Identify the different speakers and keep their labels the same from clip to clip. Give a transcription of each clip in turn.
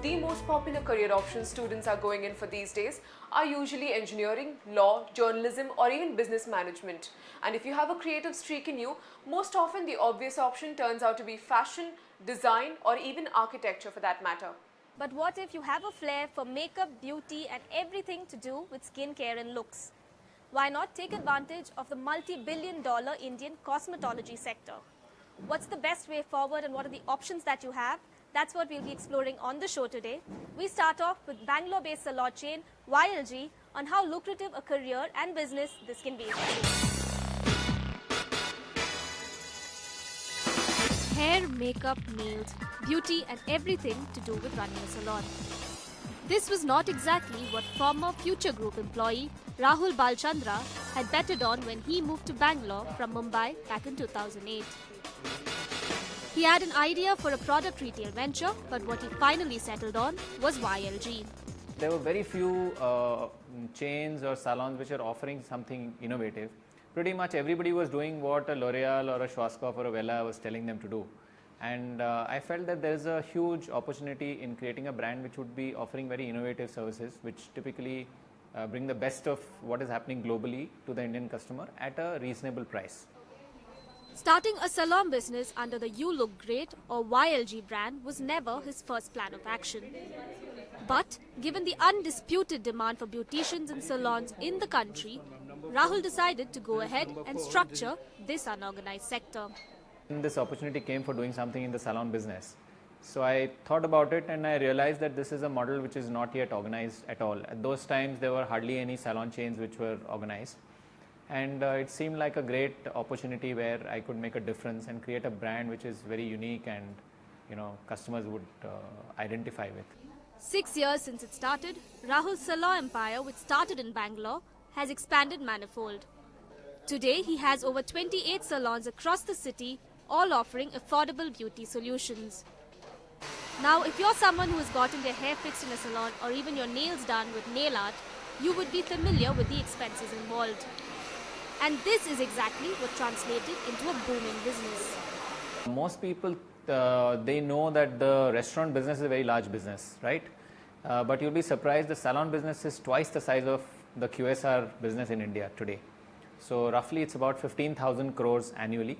Speaker 1: the most popular career options students are going in for these days are usually engineering, law, journalism, or even business management. And if you have a creative streak in you, most often the obvious option turns out to be fashion, design, or even architecture for that matter.
Speaker 2: But what if you have a flair for makeup, beauty, and everything to do with skincare and looks? Why not take advantage of the multi-billion-dollar Indian cosmetology sector? What's the best way forward and what are the options that you have? That's what we'll be exploring on the show today. We start off with Bangalore-based salon chain YLG on how lucrative a career and business this can be. Hair, makeup, nails, beauty and everything to do with running a salon. This was not exactly what former Future Group employee Rahul Balchandra had betted on when he moved to Bangalore from Mumbai back in 2008. He had an idea for a product retail venture, but what he finally settled on was YLG.
Speaker 3: There were very few chains or salons which are offering something innovative. Pretty much everybody was doing what a L'Oreal or a Schwarzkopf or a Wella was telling them to do. And I felt that there is a huge opportunity in creating a brand which would be offering very innovative services, which typically bring the best of what is happening globally to the Indian customer at a reasonable price.
Speaker 2: Starting a salon business under the You Look Great or YLG brand was never his first plan of action. But given the undisputed demand for beauticians and salons in the country, Rahul decided to go ahead and structure this unorganized sector.
Speaker 3: This opportunity came for doing something in the salon business. So I thought about it and I realized that this is a model which is not yet organized at all. At those times there were hardly any salon chains which were organized. And it seemed like a great opportunity where I could make a difference and create a brand which is very unique and customers would identify with.
Speaker 2: 6 years since it started, Rahul's salon empire, which started in Bangalore, has expanded manifold. Today he has over 28 salons across the city, all offering affordable beauty solutions. Now if you're someone who has gotten their hair fixed in a salon or even your nails done with nail art, you would be familiar with the expenses involved. And this is exactly what translated into a booming business.
Speaker 3: Most people, they know that the restaurant business is a very large business, right? But you'll be surprised the salon business is twice the size of the QSR business in India today. So roughly it's about 15,000 crores annually,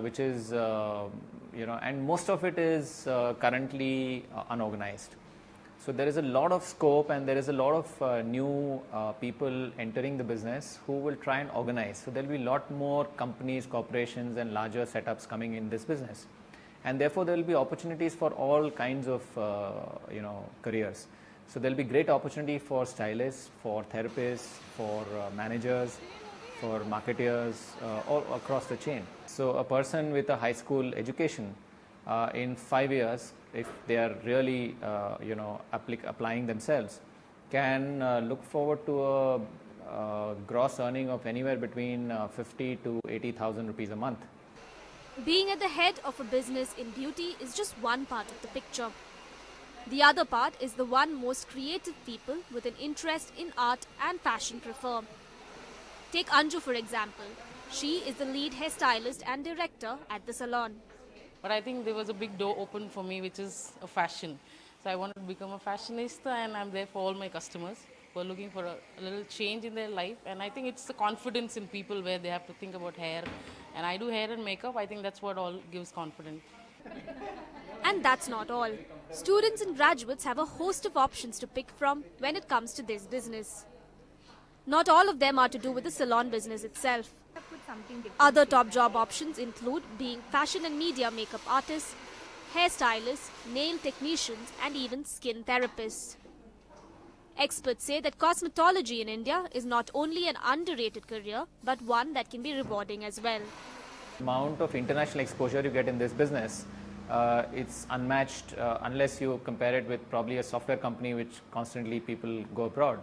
Speaker 3: which is, and most of it is currently unorganized. So there is a lot of scope and there is a lot of new people entering the business who will try and organize. So there will be a lot more companies, corporations and larger setups coming in this business. And therefore there will be opportunities for all kinds of careers. So there will be great opportunity for stylists, for therapists, for managers, for marketeers, all across the chain. So a person with a high school education in 5 years, if they are really applying themselves, can look forward to a gross earning of anywhere between 50 to 80,000 rupees a month.
Speaker 2: Being at the head of a business in beauty is just one part of the picture. The other part is the one most creative people with an interest in art and fashion prefer. Take Anju for example. She is the lead hairstylist and director at the salon.
Speaker 4: But I think there was a big door open for me, which is a fashion. So I wanted to become a fashionista and I'm there for all my customers who are looking for a little change in their life. And I think it's the confidence in people where they have to think about hair. And I do hair and makeup. I think that's what all gives confidence.
Speaker 2: And that's not all. Students and graduates have a host of options to pick from when it comes to this business. Not all of them are to do with the salon business itself. Other top job options include being fashion and media makeup artists, hairstylists, nail technicians, and even skin therapists. Experts say that cosmetology in India is not only an underrated career, but one that can be rewarding as well.
Speaker 3: The amount of international exposure you get in this business, it's unmatched unless you compare it with probably a software company which constantly people go abroad.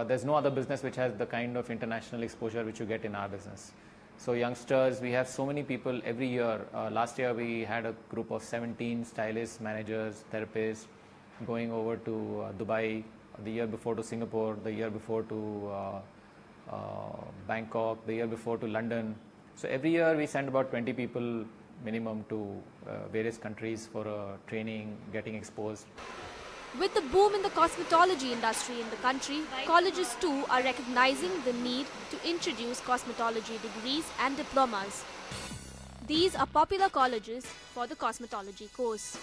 Speaker 3: There's no other business which has the kind of international exposure which you get in our business. So youngsters, we have so many people every year. Last year we had a group of 17 stylists, managers, therapists going over to Dubai, the year before to Singapore, the year before to Bangkok, the year before to London. So every year we send about 20 people minimum to various countries for training, getting exposed.
Speaker 2: With the boom in the cosmetology industry in the country, colleges too are recognizing the need to introduce cosmetology degrees and diplomas. These are popular colleges for the cosmetology course.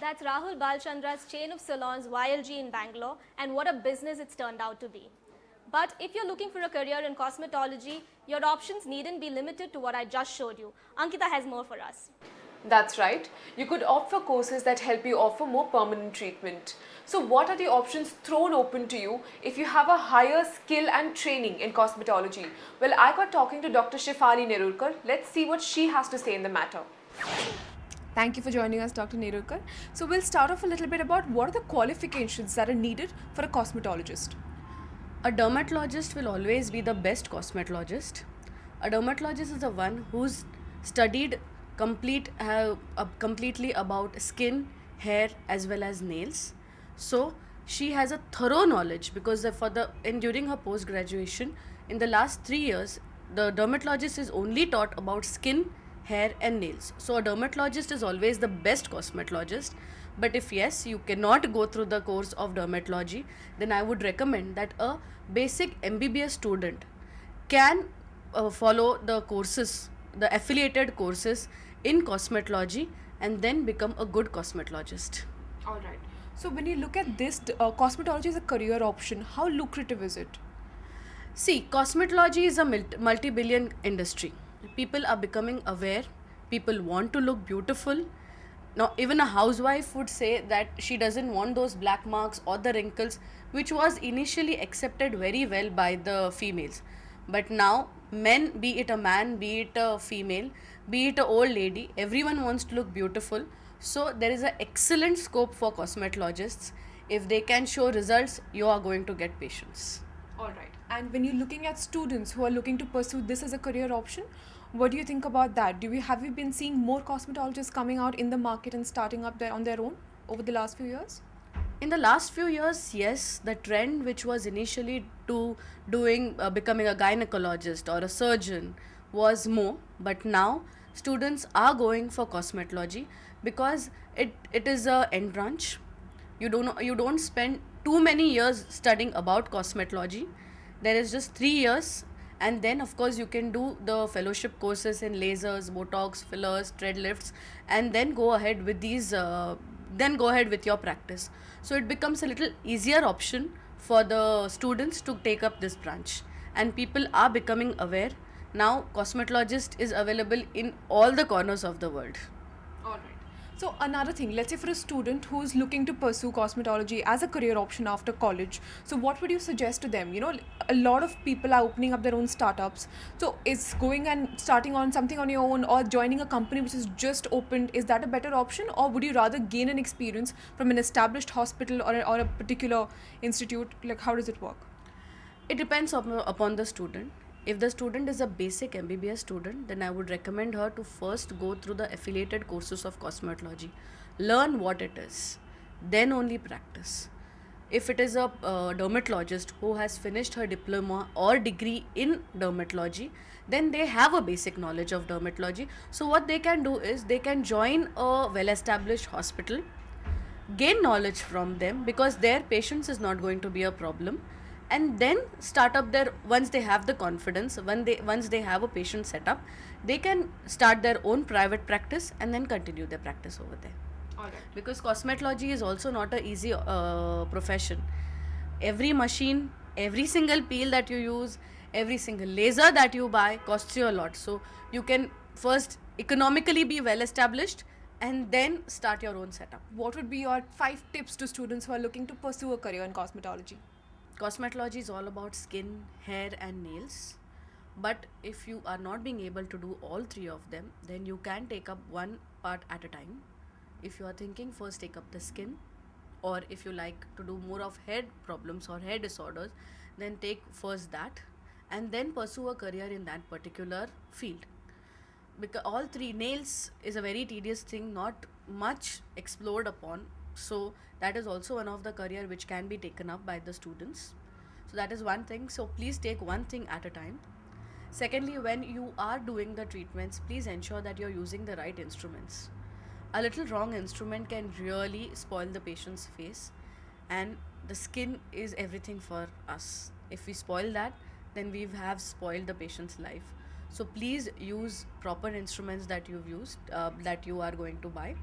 Speaker 2: That's Rahul Balchandra's chain of salons YLG in Bangalore, and what a business it's turned out to be. But if you're looking for a career in cosmetology, your options needn't be limited to what I just showed you. Ankita has more for us.
Speaker 1: That's right. You could opt for courses that help you offer more permanent treatment. So what are the options thrown open to you if you have a higher skill and training in cosmetology? Well, I got talking to Dr. Shefali Nerurkar. Let's see what she has to say in the matter. Thank you for joining us, Dr. Nerurkar. So we'll start off a little bit about what are the qualifications that are needed for a cosmetologist.
Speaker 5: A dermatologist will always be the best cosmetologist. A dermatologist is the one who's studied completely about skin, hair as well as nails. So she has a thorough knowledge because during her post graduation in the last 3 years the dermatologist is only taught about skin, hair and nails. So a dermatologist is always the best cosmetologist. But if yes, you cannot go through the course of dermatology, then I would recommend that a basic MBBS student can follow the courses, the affiliated courses in cosmetology, and then become a good cosmetologist.
Speaker 1: All right. So when you look at this, cosmetology as a career option, how lucrative is it?
Speaker 5: See, cosmetology is a multi-billion industry. People are becoming aware. People want to look beautiful. Now, even a housewife would say that she doesn't want those black marks or the wrinkles, which was initially accepted very well by the females. But now, men, be it a man, be it a female, be it an old lady, everyone wants to look beautiful. So, there is an excellent scope for cosmetologists. If they can show results, you are going to get patients.
Speaker 1: All right. And when you're looking at students who are looking to pursue this as a career option, what do you think about that? Have you been seeing more cosmetologists coming out in the market and starting up on their own over the last few years?
Speaker 5: In the last few years, yes, the trend which was initially to becoming a gynecologist or a surgeon was more, but now students are going for cosmetology because it is a end branch. You don't spend too many years studying about cosmetology. There is just 3 years, and then of course you can do the fellowship courses in lasers, botox, fillers, tread lifts, and then go ahead with your practice. So it becomes a little easier option for the students to take up this branch, and people are becoming aware. Now cosmetologist is available in all the corners of the world.
Speaker 1: All right. So another thing, let's say for a student who's looking to pursue cosmetology as a career option after college, so what would you suggest to them? A lot of people are opening up their own startups. So is going and starting on something on your own or joining a company which is just opened, is that a better option, or would you rather gain an experience from an established hospital or a particular institute? Like, how does it work?
Speaker 5: It depends upon the student. If the student is a basic MBBS student, then I would recommend her to first go through the affiliated courses of cosmetology. Learn what it is, then only practice. If it is a dermatologist who has finished her diploma or degree in dermatology, then they have a basic knowledge of dermatology. So what they can do is they can join a well-established hospital, gain knowledge from them because their patients is not going to be a problem, and then start up once they have the confidence, once they have a patient set up, they can start their own private practice and then continue their practice over there.
Speaker 1: All right.
Speaker 5: Because cosmetology is also not an easy profession. Every machine, every single peel that you use, every single laser that you buy costs you a lot. So you can first economically be well established and then start your own setup.
Speaker 1: What would be your 5 tips to students who are looking to pursue a career in cosmetology?
Speaker 5: Cosmetology is all about skin, hair and nails. But if you are not being able to do all 3 of them, then you can take up one part at a time. If you are thinking, first take up the skin, or if you like to do more of hair problems or hair disorders, then take first that and then pursue a career in that particular field. Because all 3, nails is a very tedious thing, not much explored upon. So that is also one of the career which can be taken up by the students. So that is one thing. So please take one thing at a time. Secondly, when you are doing the treatments, please ensure that you're using the right instruments. A little wrong instrument can really spoil the patient's face, and the skin is everything for us. If we spoil that, then we have spoiled the patient's life. So please use proper instruments that you've used, that you are going to buy.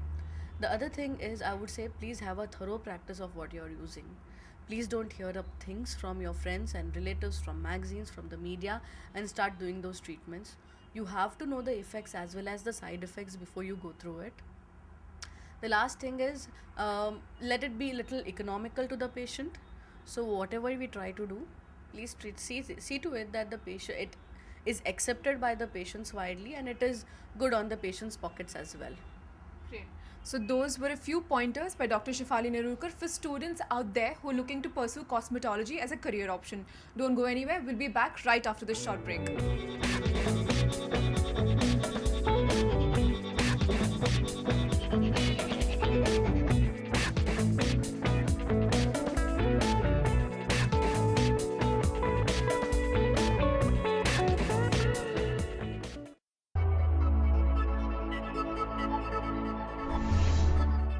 Speaker 5: The other thing is, I would say, please have a thorough practice of what you're using. Please don't hear up things from your friends and relatives, from magazines, from the media, and start doing those treatments. You have to know the effects as well as the side effects before you go through it. The last thing is, let it be a little economical to the patient. So whatever we try to do, please see to it that the patient, it is accepted by the patients widely, and it is good on the patient's pockets as well.
Speaker 1: Great. So those were a few pointers by Dr. Shefali Nerurkar for students out there who are looking to pursue cosmetology as a career option. Don't go anywhere. We'll be back right after this short break.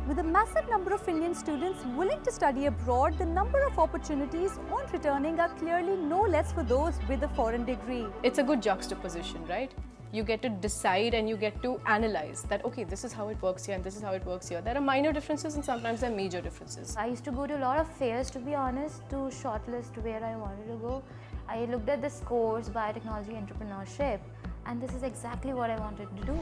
Speaker 6: With a massive number of Indian students willing to study abroad, the number of opportunities on returning are clearly no less for those with a foreign degree.
Speaker 7: It's a good juxtaposition, right? You get to decide and you get to analyze that, okay, this is how it works here and this is how it works here. There are minor differences and sometimes there are major differences.
Speaker 8: I used to go to a lot of fairs, to be honest, to shortlist where I wanted to go. I looked at this course, Biotechnology Entrepreneurship, and this is exactly what I wanted to do.